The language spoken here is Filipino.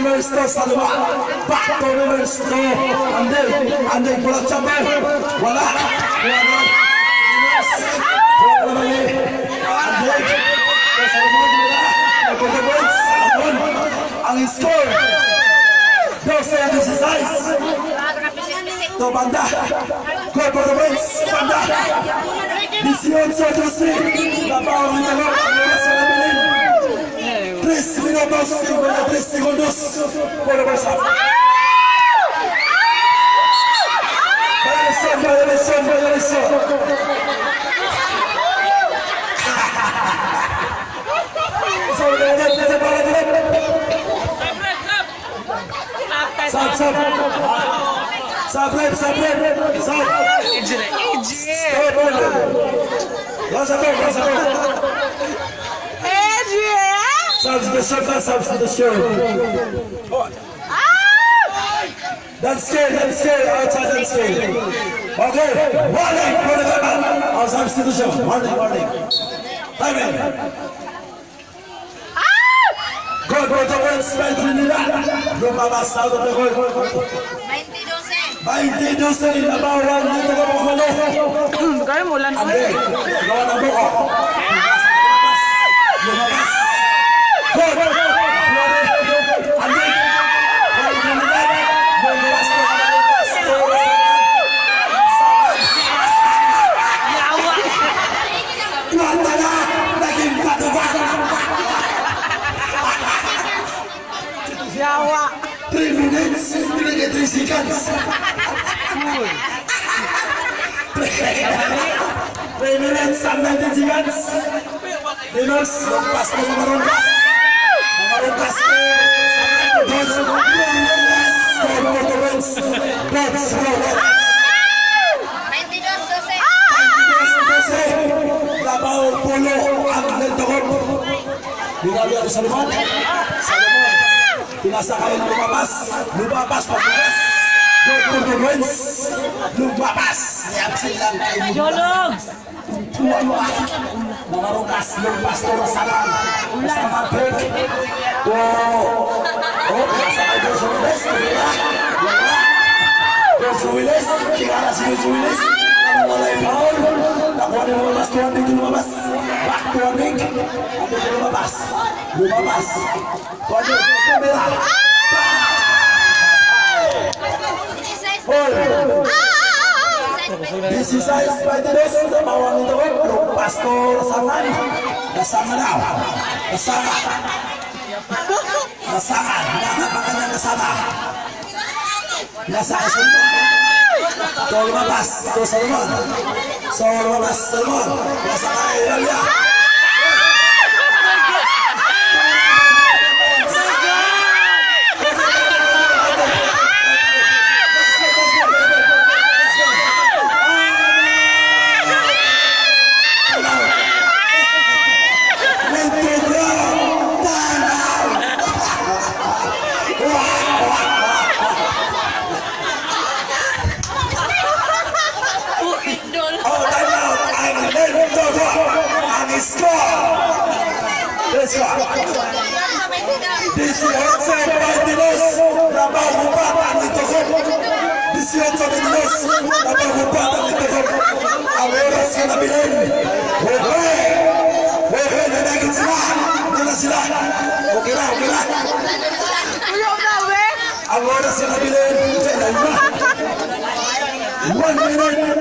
reverse to sa luwa. Back to reverse to. Andel pulang chamber. Wala. Reverse. Wala mali. Andel. Sa luwa nila. Nagpapagod. Salomon. Ang score. 12-16. To banda. Gol por reverse. Banda. 18-12. Labaw ng talong. Sa Labilin. 3 minutos, 53 segundos por reversa. Vaya lesión. Substitution. That's scary. Outside that's scary. Okay. Warning. Substitution. Warning. Timing. Gol por the West. Trinidad. Lumabas out of the goal. 20-12. Labawan dito ka mga malo. Kaya mo lang. Ande. Gawa ng buko. Lumabas. Gol! Andi! Yawa! Tuwanta na! Naging katuban! Yawa! 3 minutes, 3 seconds! 3 minutes and 19 seconds! Dinos, lumpas na maruntas! Maruntas na! Labaw pulo ang nagdakot. Binawi ako sa Salomon. Pinasakayin lumabas papulas. Dr. Lawrence lumabas. Niyapsin lang kayo mo. Jolog! Tuwa. Nangarukas lumabas to rasalan. Kasama pek. Pinasakay ko sa Wiles. Willis, kikala si Willis. Ang walay foul. Nakuha ni lumabas, tuwanig lumabas. Back tuwanig. Andito lumabas. Tuwanig, kamera. Hold. This is size by the rest. Bawang ito ko. Pastor Saman. Kasama na. Kasama. Nakapaka niya kasama. Nasa kasunod. Lumabas. Salomon. Nasa kaya. Let's go. This is outside by the nose. Labaw hupat ang itokot. This is outside by the nose. Labaw hupat ang itokot. Ang oras ka nabilin. Wehe, nanagin sila. Nila sila. Okay na. Ang oras ka nabilin. 1 minute.